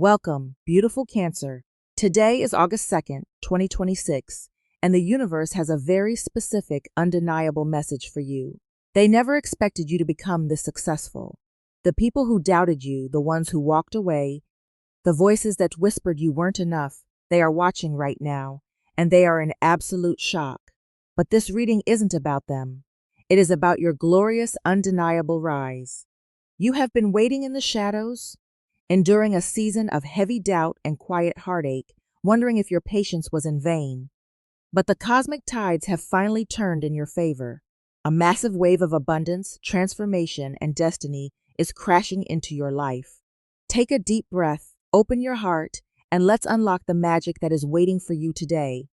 Welcome, beautiful Cancer. Today is August 2nd, 2026, and the universe has a very specific, undeniable message for you. They never expected you to become this successful. The people who doubted you, the ones who walked away, the voices that whispered you weren't enough, they are watching right now, and they are in absolute shock. But this reading isn't about them. It is about your glorious, undeniable rise. You have been waiting in the shadows, enduring a season of heavy doubt and quiet heartache, wondering if your patience was in vain. But the cosmic tides have finally turned in your favor. A massive wave of abundance, transformation, and destiny is crashing into your life. Take a deep breath, open your heart, and let's unlock the magic that is waiting for you today.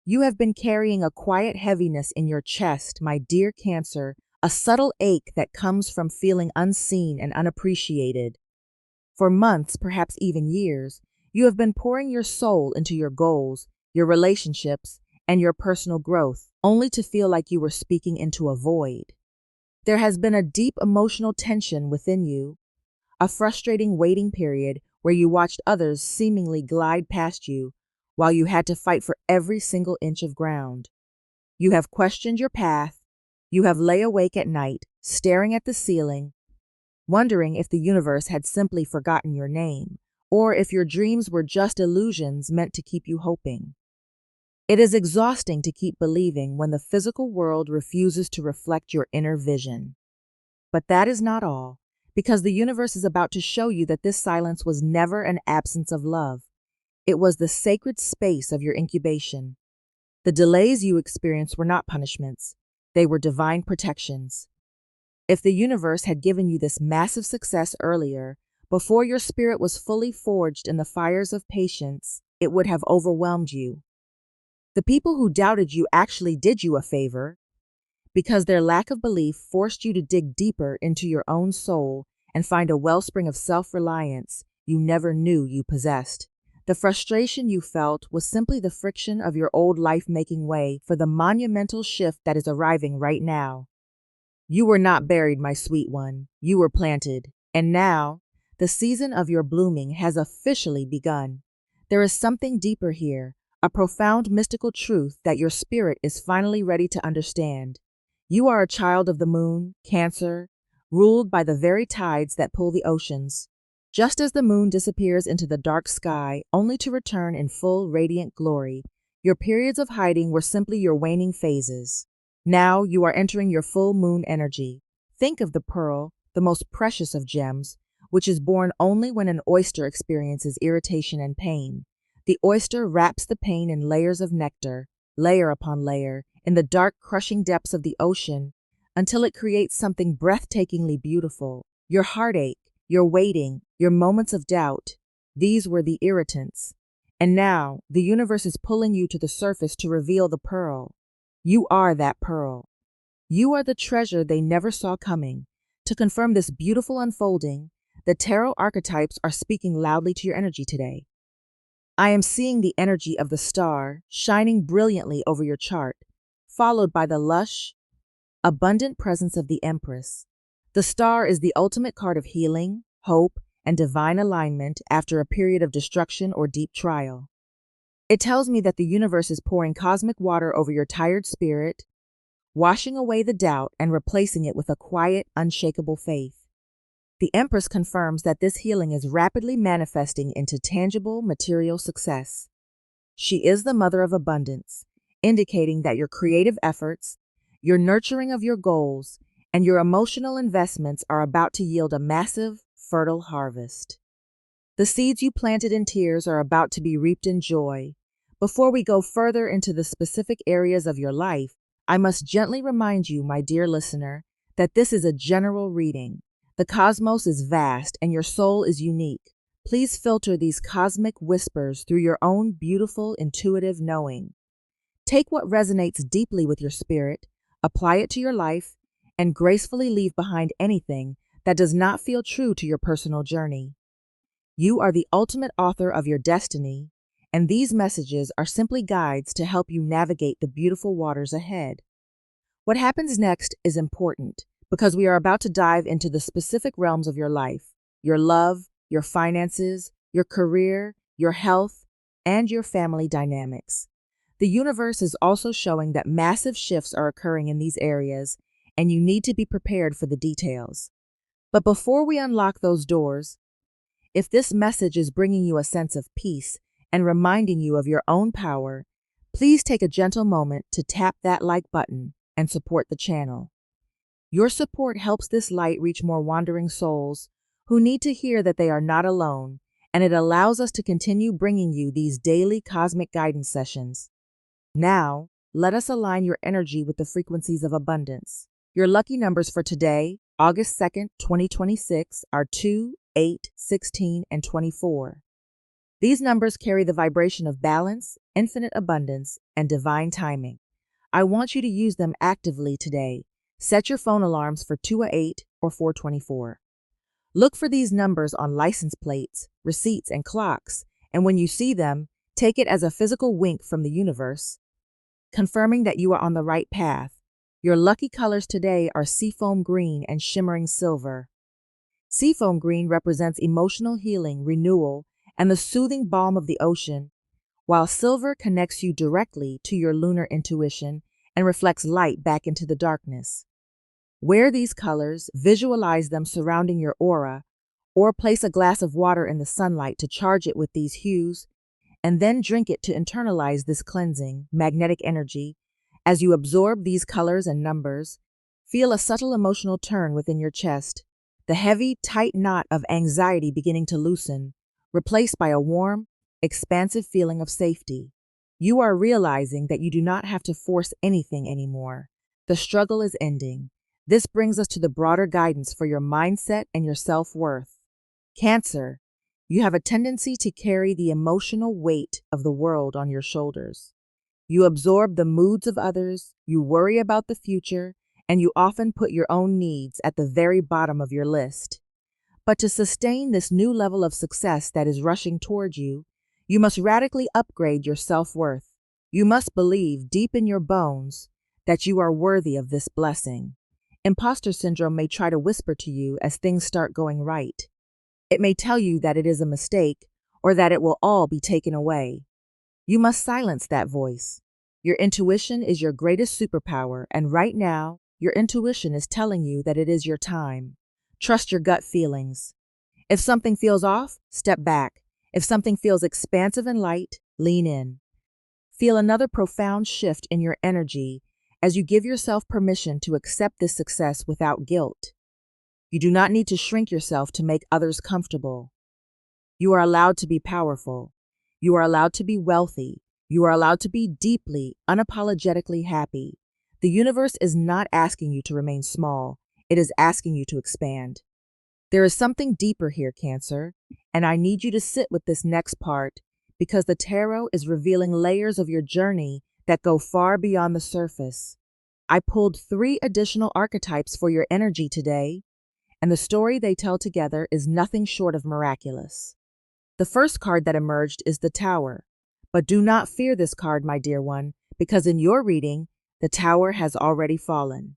You have been carrying a quiet heaviness in your chest, my dear Cancer, a subtle ache that comes from feeling unseen and unappreciated. For months, perhaps even years, you have been pouring your soul into your goals, your relationships, and your personal growth, only to feel like you were speaking into a void. There has been a deep emotional tension within you, a frustrating waiting period where you watched others seemingly glide past you while you had to fight for every single inch of ground. You have questioned your path. You have lay awake at night, staring at the ceiling, wondering if the universe had simply forgotten your name, or if your dreams were just illusions meant to keep you hoping. It is exhausting to keep believing when the physical world refuses to reflect your inner vision. But that is not all, because the universe is about to show you that this silence was never an absence of love. It was the sacred space of your incubation. The delays you experienced were not punishments. They were divine protections. If the universe had given you this massive success earlier, before your spirit was fully forged in the fires of patience, it would have overwhelmed you. The people who doubted you actually did you a favor, because their lack of belief forced you to dig deeper into your own soul and find a wellspring of self-reliance you never knew you possessed. The frustration you felt was simply the friction of your old life making way for the monumental shift that is arriving right now. You were not buried, my sweet one. You were planted. And now, the season of your blooming has officially begun. There is something deeper here, a profound mystical truth that your spirit is finally ready to understand. You are a child of the moon, Cancer, ruled by the very tides that pull the oceans. Just as the moon disappears into the dark sky, only to return in full radiant glory, your periods of hiding were simply your waning phases. Now you are entering your full moon energy. Think of the pearl, the most precious of gems, which is born only when an oyster experiences irritation and pain. The oyster wraps the pain in layers of nectar, layer upon layer, in the dark, crushing depths of the ocean, until it creates something breathtakingly beautiful. Your heartache, your waiting, your moments of doubt, these were the irritants. And now, the universe is pulling you to the surface to reveal the pearl. You are that pearl. You are the treasure they never saw coming. To confirm this beautiful unfolding, the tarot archetypes are speaking loudly to your energy today. I am seeing the energy of the star shining brilliantly over your chart, followed by the lush, abundant presence of the Empress. The star is the ultimate card of healing, hope, and divine alignment after a period of destruction or deep trial. It tells me that the universe is pouring cosmic water over your tired spirit, washing away the doubt and replacing it with a quiet, unshakable faith. The Empress confirms that this healing is rapidly manifesting into tangible, material success. She is the mother of abundance, indicating that your creative efforts, your nurturing of your goals, and your emotional investments are about to yield a massive, fertile harvest. The seeds you planted in tears are about to be reaped in joy. Before we go further into the specific areas of your life, I must gently remind you, my dear listener, that this is a general reading. The cosmos is vast and your soul is unique. Please filter these cosmic whispers through your own beautiful, intuitive knowing. Take what resonates deeply with your spirit, apply it to your life, and gracefully leave behind anything that does not feel true to your personal journey. You are the ultimate author of your destiny, and these messages are simply guides to help you navigate the beautiful waters ahead. What happens next is important because we are about to dive into the specific realms of your life, your love, your finances, your career, your health, and your family dynamics. The universe is also showing that massive shifts are occurring in these areas, and you need to be prepared for the details. But before we unlock those doors, if this message is bringing you a sense of peace and reminding you of your own power, please take a gentle moment to tap that like button and support the channel. Your support helps this light reach more wandering souls who need to hear that they are not alone, and it allows us to continue bringing you these daily cosmic guidance sessions. Now, let us align your energy with the frequencies of abundance. Your lucky numbers for today, August 2nd, 2026, are 2, 8, 16, and 24. These numbers carry the vibration of balance, infinite abundance, and divine timing. I want you to use them actively today. Set your phone alarms for 2:08 or 4:24. Look for these numbers on license plates, receipts, and clocks, and when you see them, take it as a physical wink from the universe, confirming that you are on the right path. Your lucky colors today are seafoam green and shimmering silver. Seafoam green represents emotional healing, renewal, and the soothing balm of the ocean, while silver connects you directly to your lunar intuition and reflects light back into the darkness. Wear these colors, visualize them surrounding your aura, or place a glass of water in the sunlight to charge it with these hues, and then drink it to internalize this cleansing, magnetic energy. As you absorb these colors and numbers, feel a subtle emotional turn within your chest, the heavy, tight knot of anxiety beginning to loosen, replaced by a warm, expansive feeling of safety. You are realizing that you do not have to force anything anymore. The struggle is ending. This brings us to the broader guidance for your mindset and your self-worth. Cancer, you have a tendency to carry the emotional weight of the world on your shoulders. You absorb the moods of others, you worry about the future, and you often put your own needs at the very bottom of your list. But to sustain this new level of success that is rushing toward you, you must radically upgrade your self-worth. You must believe deep in your bones that you are worthy of this blessing. Imposter syndrome may try to whisper to you as things start going right. It may tell you that it is a mistake or that it will all be taken away. You must silence that voice. Your intuition is your greatest superpower, and right now, your intuition is telling you that it is your time. Trust your gut feelings. If something feels off, step back. If something feels expansive and light, lean in. Feel another profound shift in your energy as you give yourself permission to accept this success without guilt. You do not need to shrink yourself to make others comfortable. You are allowed to be powerful. You are allowed to be wealthy. You are allowed to be deeply, unapologetically happy. The universe is not asking you to remain small. It is asking you to expand. There is something deeper here, Cancer, and I need you to sit with this next part because the tarot is revealing layers of your journey that go far beyond the surface. I pulled 3 additional archetypes for your energy today, and the story they tell together is nothing short of miraculous. The first card that emerged is the Tower, but do not fear this card, my dear one, because in your reading, the Tower has already fallen.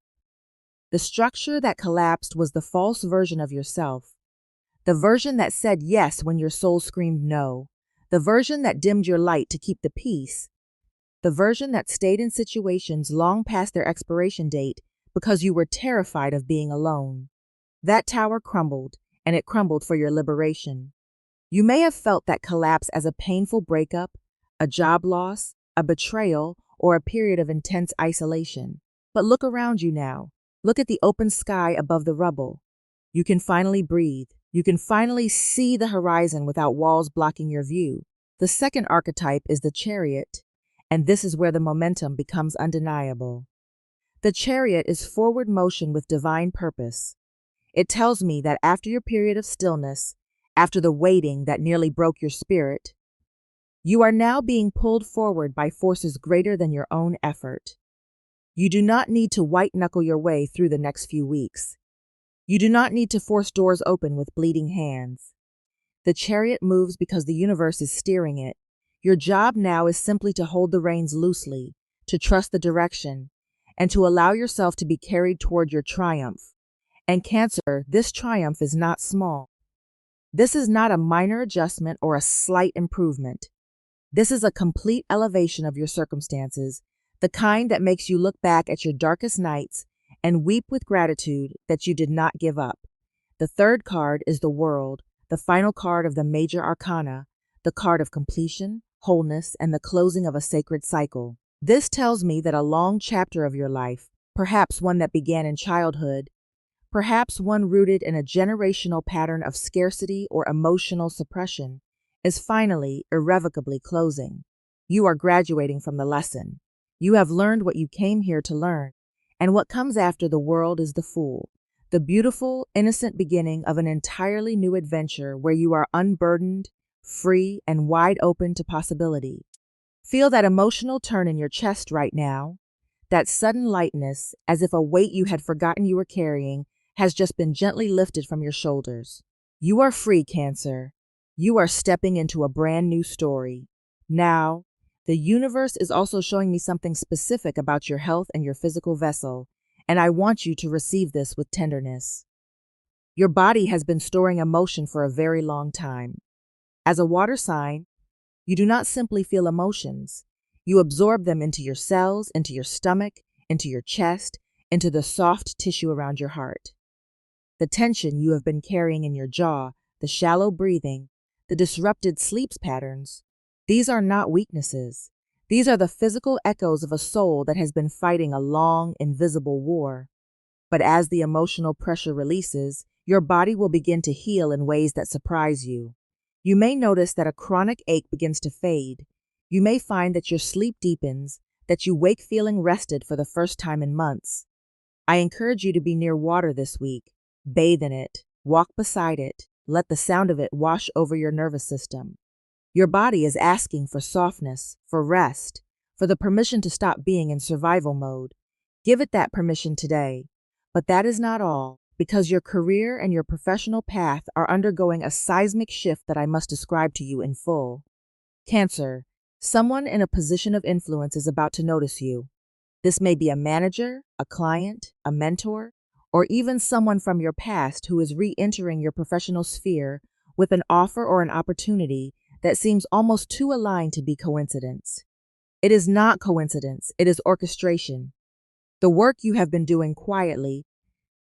The structure that collapsed was the false version of yourself, the version that said yes when your soul screamed no, the version that dimmed your light to keep the peace, the version that stayed in situations long past their expiration date because you were terrified of being alone. That tower crumbled, and it crumbled for your liberation. You may have felt that collapse as a painful breakup, a job loss, a betrayal, or a period of intense isolation. But look around you now. Look at the open sky above the rubble. You can finally breathe. You can finally see the horizon without walls blocking your view. The second archetype is the Chariot, and this is where the momentum becomes undeniable. The Chariot is forward motion with divine purpose. It tells me that after your period of stillness, after the waiting that nearly broke your spirit, you are now being pulled forward by forces greater than your own effort. You do not need to white-knuckle your way through the next few weeks. You do not need to force doors open with bleeding hands. The Chariot moves because the universe is steering it. Your job now is simply to hold the reins loosely, to trust the direction, and to allow yourself to be carried toward your triumph. And Cancer, this triumph is not small. This is not a minor adjustment or a slight improvement. This is a complete elevation of your circumstances, the kind that makes you look back at your darkest nights and weep with gratitude that you did not give up. The third card is the World, the final card of the major arcana, the card of completion, wholeness, and the closing of a sacred cycle. This tells me that a long chapter of your life, perhaps one that began in childhood, perhaps one rooted in a generational pattern of scarcity or emotional suppression, is finally, irrevocably closing. You are graduating from the lesson. You have learned what you came here to learn, and what comes after the World is the Fool, the beautiful, innocent beginning of an entirely new adventure where you are unburdened, free, and wide open to possibility. Feel that emotional turn in your chest right now, that sudden lightness, as if a weight you had forgotten you were carrying has just been gently lifted from your shoulders. You are free, Cancer. You are stepping into a brand new story. Now, the universe is also showing me something specific about your health and your physical vessel, and I want you to receive this with tenderness. Your body has been storing emotion for a very long time. As a water sign, you do not simply feel emotions. You absorb them into your cells, into your stomach, into your chest, into the soft tissue around your heart. The tension you have been carrying in your jaw, the shallow breathing, the disrupted sleep patterns, these are not weaknesses. These are the physical echoes of a soul that has been fighting a long, invisible war. But as the emotional pressure releases, your body will begin to heal in ways that surprise you. You may notice that a chronic ache begins to fade. You may find that your sleep deepens, that you wake feeling rested for the first time in months. I encourage you to be near water this week. Bathe in it, walk beside it, let the sound of it wash over your nervous system. Your body is asking for softness, for rest, for the permission to stop being in survival mode. Give it that permission today. But that is not all, because your career and your professional path are undergoing a seismic shift that I must describe to you in full. Cancer, someone in a position of influence is about to notice you. This may be a manager, a client, a mentor, or even someone from your past who is re-entering your professional sphere with an offer or an opportunity that seems almost too aligned to be coincidence. It is not coincidence, it is orchestration. The work you have been doing quietly,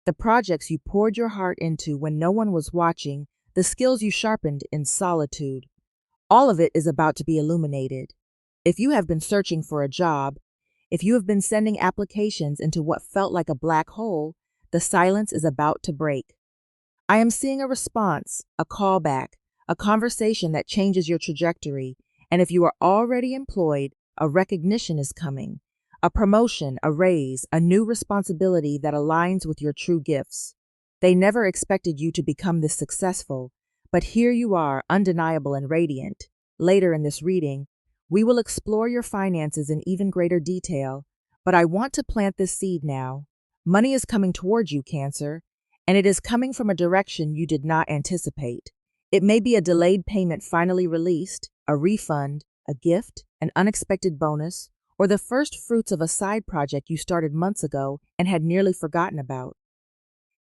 the projects you poured your heart into when no one was watching, the skills you sharpened in solitude, all of it is about to be illuminated. If you have been searching for a job, if you have been sending applications into what felt like a black hole, the silence is about to break. I am seeing a response, a callback, a conversation that changes your trajectory, and if you are already employed, a recognition is coming, a promotion, a raise, a new responsibility that aligns with your true gifts. They never expected you to become this successful, but here you are, undeniable and radiant. Later in this reading, we will explore your finances in even greater detail, but I want to plant this seed now. Money is coming towards you, Cancer, and it is coming from a direction you did not anticipate. It may be a delayed payment finally released, a refund, a gift, an unexpected bonus, or the first fruits of a side project you started months ago and had nearly forgotten about.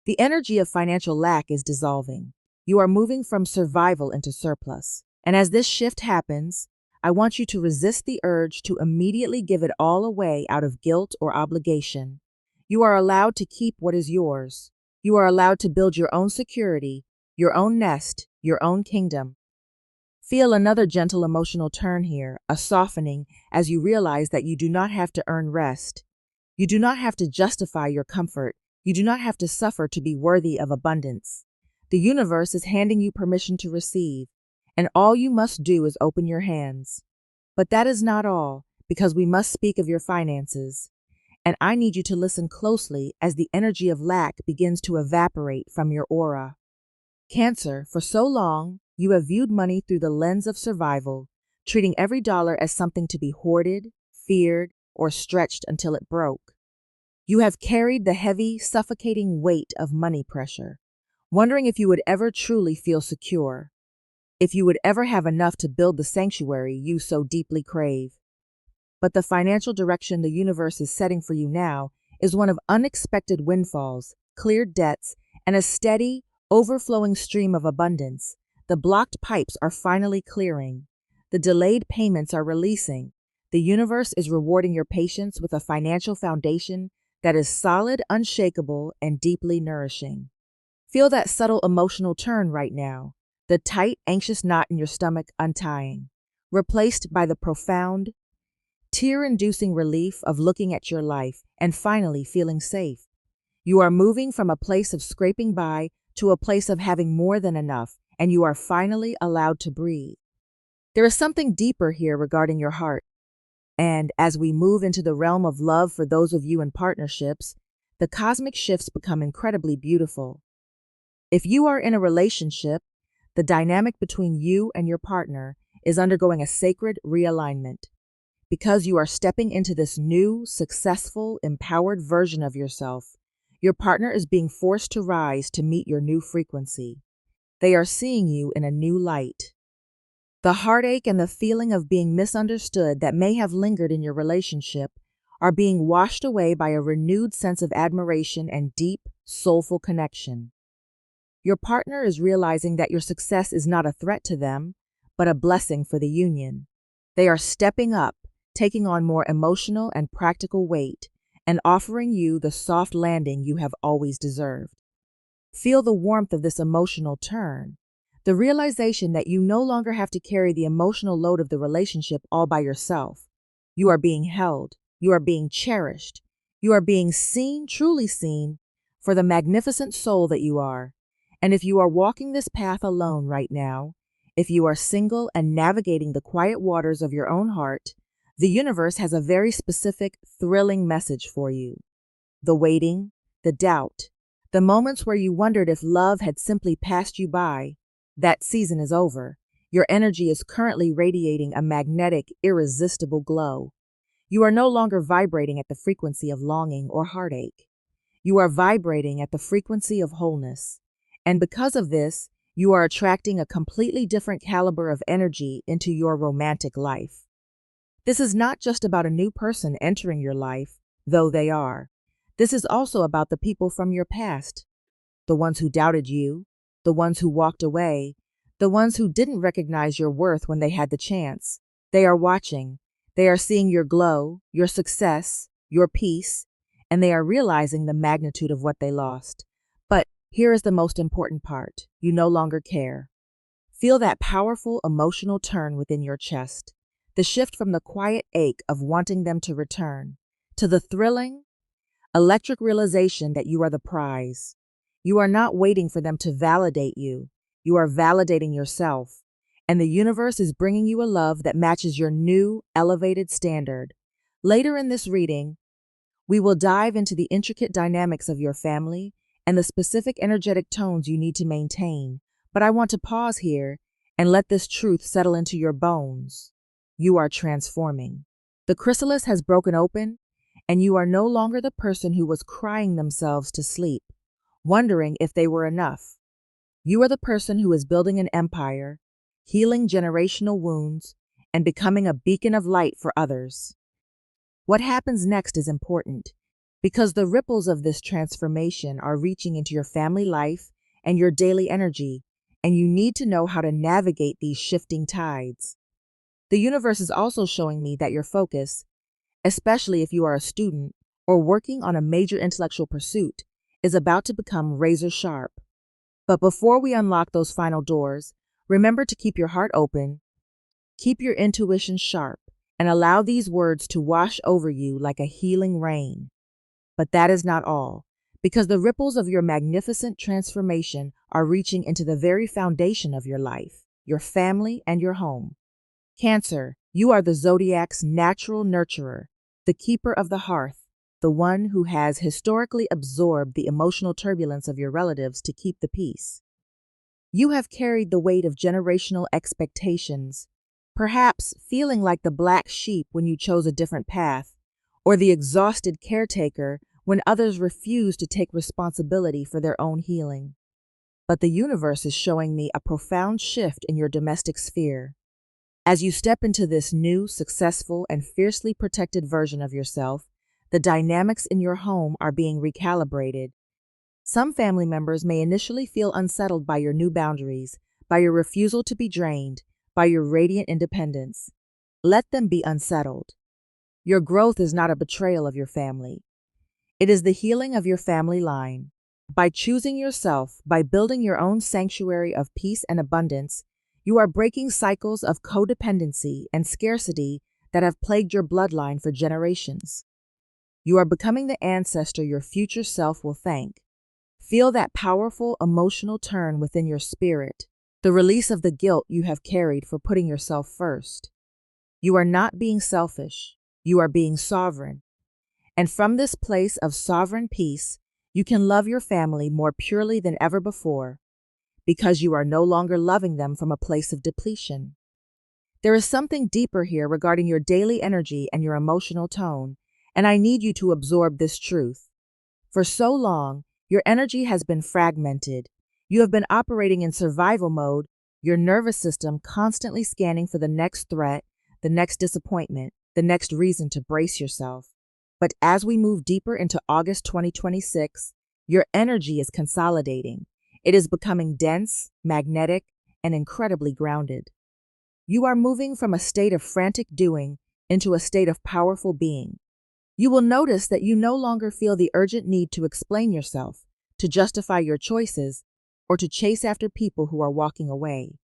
The energy of financial lack is dissolving. You are moving from survival into surplus. And as this shift happens, I want you to resist the urge to immediately give it all away out of guilt or obligation. You are allowed to keep what is yours. You are allowed to build your own security, your own nest, your own kingdom. Feel another gentle emotional turn here, a softening as you realize that you do not have to earn rest. You do not have to justify your comfort. You do not have to suffer to be worthy of abundance. The universe is handing you permission to receive, and all you must do is open your hands. But that is not all, because we must speak of your finances. And I need you to listen closely as the energy of lack begins to evaporate from your aura. Cancer, for so long, you have viewed money through the lens of survival, treating every dollar as something to be hoarded, feared, or stretched until it broke. You have carried the heavy, suffocating weight of money pressure, wondering if you would ever truly feel secure, if you would ever have enough to build the sanctuary you so deeply crave. But the financial direction the universe is setting for you now is one of unexpected windfalls, cleared debts, and a steady, overflowing stream of abundance The blocked pipes are finally clearing. The delayed payments are releasing. The universe is rewarding your patience with a financial foundation that is solid, unshakable, and deeply nourishing. Feel that subtle emotional turn right now, the tight, anxious knot in your stomach untying, replaced by the profound, tear-inducing relief of looking at your life and finally feeling safe. You are moving from a place of scraping by to a place of having more than enough, and you are finally allowed to breathe. There is something deeper here regarding your heart. And as we move into the realm of love for those of you in partnerships, the cosmic shifts become incredibly beautiful. If you are in a relationship, the dynamic between you and your partner is undergoing a sacred realignment. Because you are stepping into this new, successful, empowered version of yourself, your partner is being forced to rise to meet your new frequency. They are seeing you in a new light. The heartache and the feeling of being misunderstood that may have lingered in your relationship are being washed away by a renewed sense of admiration and deep, soulful connection. Your partner is realizing that your success is not a threat to them, but a blessing for the union. They are stepping up, taking on more emotional and practical weight, and offering you the soft landing you have always deserved. Feel the warmth of this emotional turn, the realization that you no longer have to carry the emotional load of the relationship all by yourself. You are being held, you are being cherished, you are being seen, truly seen, for the magnificent soul that you are. And if you are walking this path alone right now, if you are single and navigating the quiet waters of your own heart, the universe has a very specific, thrilling message for you. The waiting, the doubt, the moments where you wondered if love had simply passed you by, that season is over. Your energy is currently radiating a magnetic, irresistible glow. You are no longer vibrating at the frequency of longing or heartache. You are vibrating at the frequency of wholeness. And because of this, you are attracting a completely different caliber of energy into your romantic life. This is not just about a new person entering your life, though they are. This is also about the people from your past, the ones who doubted you, the ones who walked away, the ones who didn't recognize your worth when they had the chance. They are watching. They are seeing your glow, your success, your peace, and they are realizing the magnitude of what they lost. But here is the most important part. You no longer care. Feel that powerful emotional turn within your chest, the shift from the quiet ache of wanting them to return to the thrilling, electric realization that you are the prize. You are not waiting for them to validate you. You are validating yourself. And the universe is bringing you a love that matches your new, elevated standard. Later in this reading, we will dive into the intricate dynamics of your family and the specific energetic tones you need to maintain. But I want to pause here and let this truth settle into your bones. You are transforming. The chrysalis has broken open, and you are no longer the person who was crying themselves to sleep, wondering if they were enough. You are the person who is building an empire, healing generational wounds, and becoming a beacon of light for others. What happens next is important, because the ripples of this transformation are reaching into your family life and your daily energy, and you need to know how to navigate these shifting tides. The universe is also showing me that your focus, especially if you are a student or working on a major intellectual pursuit, is about to become razor sharp. But before we unlock those final doors, remember to keep your heart open, keep your intuition sharp, and allow these words to wash over you like a healing rain. But that is not all, because the ripples of your magnificent transformation are reaching into the very foundation of your life, your family, and your home. Cancer, you are the Zodiac's natural nurturer, the keeper of the hearth, the one who has historically absorbed the emotional turbulence of your relatives to keep the peace. You have carried the weight of generational expectations, perhaps feeling like the black sheep when you chose a different path, or the exhausted caretaker when others refuse to take responsibility for their own healing. But the universe is showing me a profound shift in your domestic sphere. As you step into this new, successful, and fiercely protected version of yourself, the dynamics in your home are being recalibrated. Some family members may initially feel unsettled by your new boundaries, by your refusal to be drained, by your radiant independence. Let them be unsettled. Your growth is not a betrayal of your family. It is the healing of your family line. By choosing yourself, by building your own sanctuary of peace and abundance, you are breaking cycles of codependency and scarcity that have plagued your bloodline for generations. You are becoming the ancestor your future self will thank. Feel that powerful emotional turn within your spirit, the release of the guilt you have carried for putting yourself first. You are not being selfish, you are being sovereign. And from this place of sovereign peace, you can love your family more purely than ever before, because you are no longer loving them from a place of depletion. There is something deeper here regarding your daily energy and your emotional tone, and I need you to absorb this truth. For so long, your energy has been fragmented. You have been operating in survival mode, your nervous system constantly scanning for the next threat, the next disappointment, the next reason to brace yourself. But as we move deeper into August 2026, your energy is consolidating. It is becoming dense, magnetic, and incredibly grounded. You are moving from a state of frantic doing into a state of powerful being. You will notice that you no longer feel the urgent need to explain yourself, to justify your choices, or to chase after people who are walking away.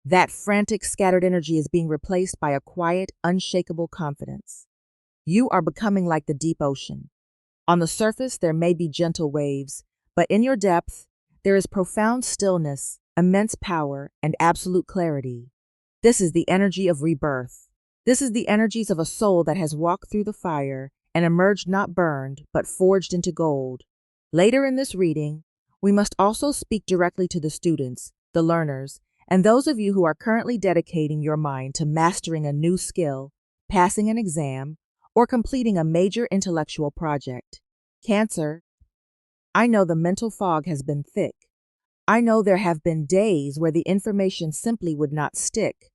That frantic, scattered energy is being replaced by a quiet, unshakable confidence. You are becoming like the deep ocean. On the surface, there may be gentle waves, but in your depth, there is profound stillness, immense power, and absolute clarity. This is the energy of rebirth. This is the energies of a soul that has walked through the fire and emerged not burned, but forged into gold. Later in this reading, we must also speak directly to the students, the learners, and those of you who are currently dedicating your mind to mastering a new skill, passing an exam, or completing a major intellectual project. Cancer, I know the mental fog has been thick. I know there have been days where the information simply would not stick,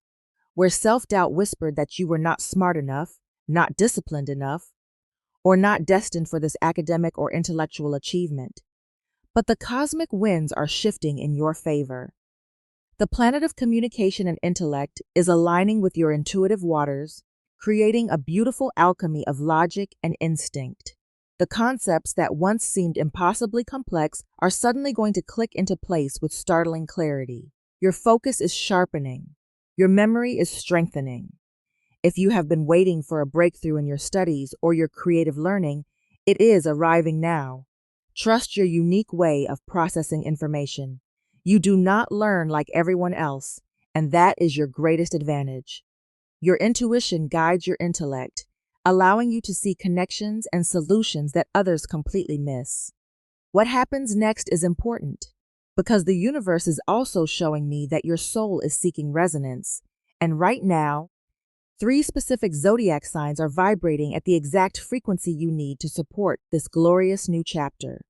where self-doubt whispered that you were not smart enough, not disciplined enough, or not destined for this academic or intellectual achievement. But the cosmic winds are shifting in your favor. The planet of communication and intellect is aligning with your intuitive waters, creating a beautiful alchemy of logic and instinct. The concepts that once seemed impossibly complex are suddenly going to click into place with startling clarity. Your focus is sharpening. Your memory is strengthening. If you have been waiting for a breakthrough in your studies or your creative learning, it is arriving now. Trust your unique way of processing information. You do not learn like everyone else, and that is your greatest advantage. Your intuition guides your intellect, allowing you to see connections and solutions that others completely miss. What happens next is important, because the universe is also showing me that your soul is seeking resonance, and right now, 3 specific zodiac signs are vibrating at the exact frequency you need to support this glorious new chapter.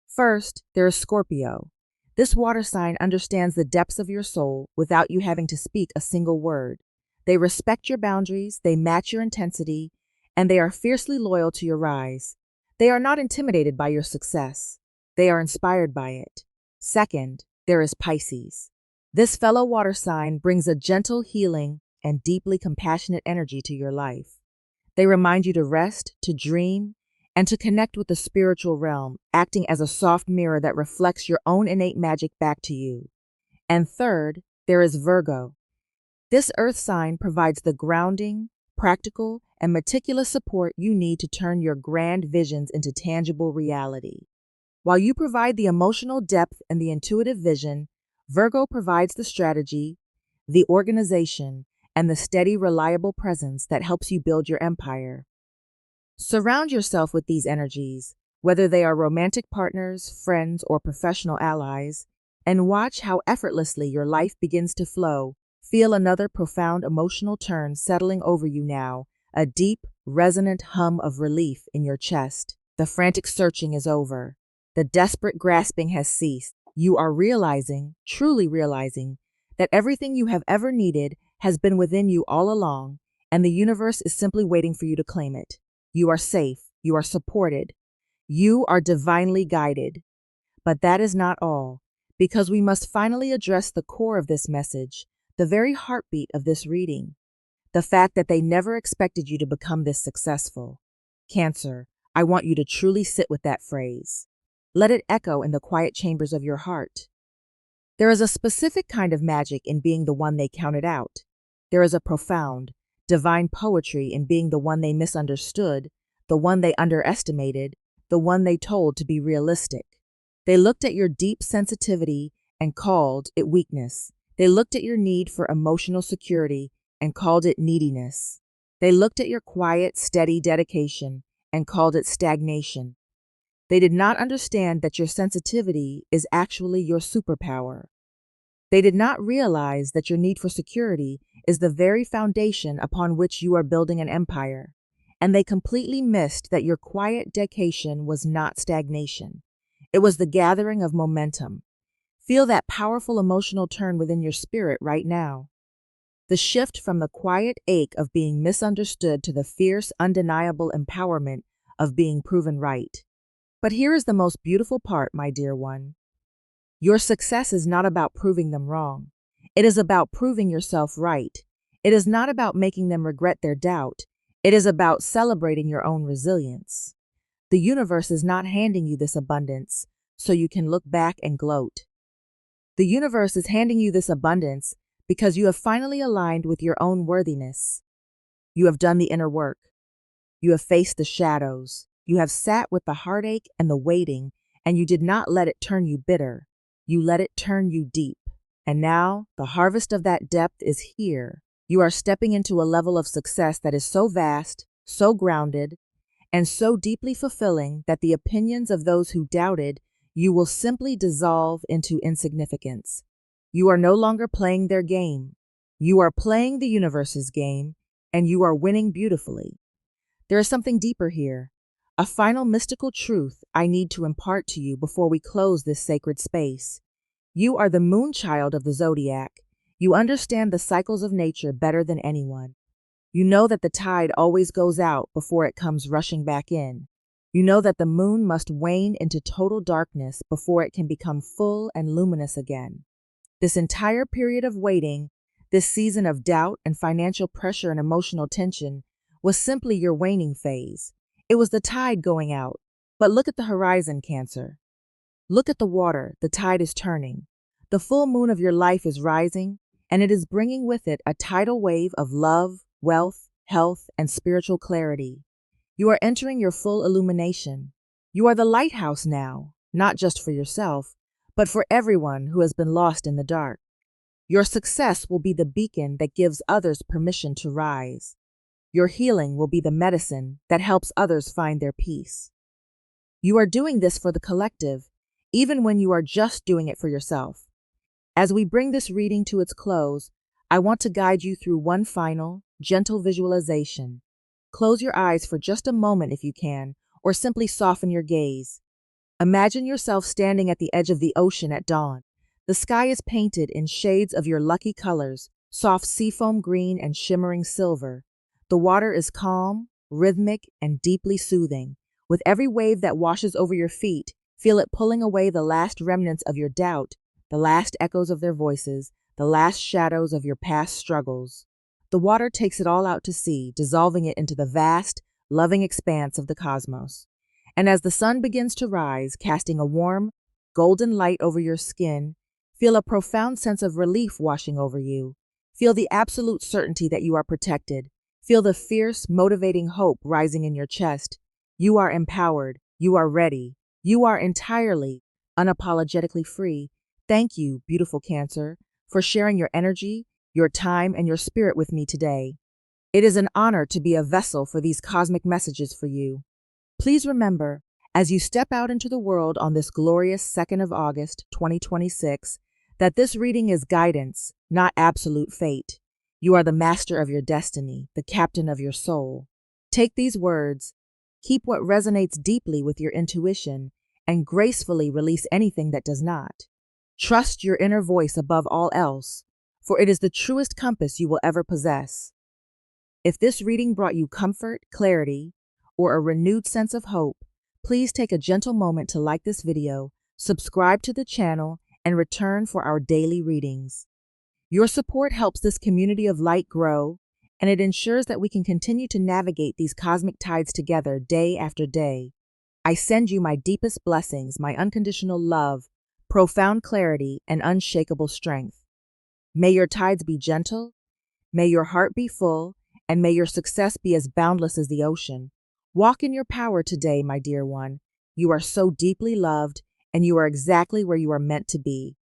First, there is Scorpio. This water sign understands the depths of your soul without you having to speak a single word. They respect your boundaries, they match your intensity, and they are fiercely loyal to your rise. They are not intimidated by your success. They are inspired by it. Second, there is Pisces. This fellow water sign brings a gentle, healing, and deeply compassionate energy to your life. They remind you to rest, to dream, and to connect with the spiritual realm, acting as a soft mirror that reflects your own innate magic back to you. And third, there is Virgo. This earth sign provides the grounding, practical, and meticulous support you need to turn your grand visions into tangible reality. While you provide the emotional depth and the intuitive vision, Virgo provides the strategy, the organization, and the steady, reliable presence that helps you build your empire. Surround yourself with these energies, whether they are romantic partners, friends, or professional allies, and watch how effortlessly your life begins to flow. Feel another profound emotional turn settling over you now, a deep, resonant hum of relief in your chest. The frantic searching is over. The desperate grasping has ceased. You are realizing, truly realizing, that everything you have ever needed has been within you all along, and the universe is simply waiting for you to claim it. You are safe. You are supported. You are divinely guided. But that is not all. because we must finally address the core of this message, the very heartbeat of this reading, the fact that they never expected you to become this successful. Cancer, I want you to truly sit with that phrase. Let it echo in the quiet chambers of your heart. There is a specific kind of magic in being the one they counted out. There is a profound, divine poetry in being the one they misunderstood, the one they underestimated, the one they told to be realistic. They looked at your deep sensitivity and called it weakness. They looked at your need for emotional security and called it neediness. They looked at your quiet, steady dedication and called it stagnation. They did not understand that your sensitivity is actually your superpower. They did not realize that your need for security is the very foundation upon which you are building an empire. And they completely missed that your quiet dedication was not stagnation. It was the gathering of momentum. Feel that powerful emotional turn within your spirit right now. The shift from the quiet ache of being misunderstood to the fierce, undeniable empowerment of being proven right. But here is the most beautiful part, my dear one. Your success is not about proving them wrong. It is about proving yourself right. It is not about making them regret their doubt. It is about celebrating your own resilience. The universe is not handing you this abundance so you can look back and gloat. The universe is handing you this abundance because you have finally aligned with your own worthiness. You have done the inner work. You have faced the shadows. You have sat with the heartache and the waiting, and you did not let it turn you bitter. You let it turn you deep. And now the harvest of that depth is here. You are stepping into a level of success that is so vast, so grounded, and so deeply fulfilling that the opinions of those who doubted you will simply dissolve into insignificance. You are no longer playing their game. You are playing the universe's game, and you are winning beautifully. There is something deeper here, a final mystical truth I need to impart to you before we close this sacred space. You are the moon child of the Zodiac. You understand the cycles of nature better than anyone. You know that the tide always goes out before it comes rushing back in. You know that the moon must wane into total darkness before it can become full and luminous again. This entire period of waiting, this season of doubt and financial pressure and emotional tension, was simply your waning phase. It was the tide going out. But look at the horizon, Cancer. Look at the water. The tide is turning. The full moon of your life is rising, and it is bringing with it a tidal wave of love, wealth, health, and spiritual clarity. You are entering your full illumination. You are the lighthouse now, not just for yourself, but for everyone who has been lost in the dark. Your success will be the beacon that gives others permission to rise. Your healing will be the medicine that helps others find their peace. You are doing this for the collective, even when you are just doing it for yourself. As we bring this reading to its close, I want to guide you through one final, gentle visualization. Close your eyes for just a moment if you can, or simply soften your gaze. Imagine yourself standing at the edge of the ocean at dawn. The sky is painted in shades of your lucky colors, soft seafoam green and shimmering silver. The water is calm, rhythmic, and deeply soothing. With every wave that washes over your feet, feel it pulling away the last remnants of your doubt, the last echoes of their voices, the last shadows of your past struggles. The water takes it all out to sea, dissolving it into the vast, loving expanse of the cosmos. And as the sun begins to rise, casting a warm, golden light over your skin, feel a profound sense of relief washing over you. Feel the absolute certainty that you are protected. Feel the fierce, motivating hope rising in your chest. You are empowered. You are ready. You are entirely, unapologetically free. Thank you, beautiful Cancer, for sharing your energy, your time, and your spirit with me today. It is an honor to be a vessel for these cosmic messages for you. Please remember, as you step out into the world on this glorious 2nd of August, 2026, that this reading is guidance, not absolute fate. You are the master of your destiny, the captain of your soul. Take these words, keep what resonates deeply with your intuition, and gracefully release anything that does not. Trust your inner voice above all else, for it is the truest compass you will ever possess. If this reading brought you comfort, clarity, or a renewed sense of hope, please take a gentle moment to like this video, subscribe to the channel, and return for our daily readings. Your support helps this community of light grow, and it ensures that we can continue to navigate these cosmic tides together day after day. I send you my deepest blessings, my unconditional love, profound clarity, and unshakable strength. May your tides be gentle, may your heart be full, and may your success be as boundless as the ocean. Walk in your power today, my dear one. You are so deeply loved, and you are exactly where you are meant to be.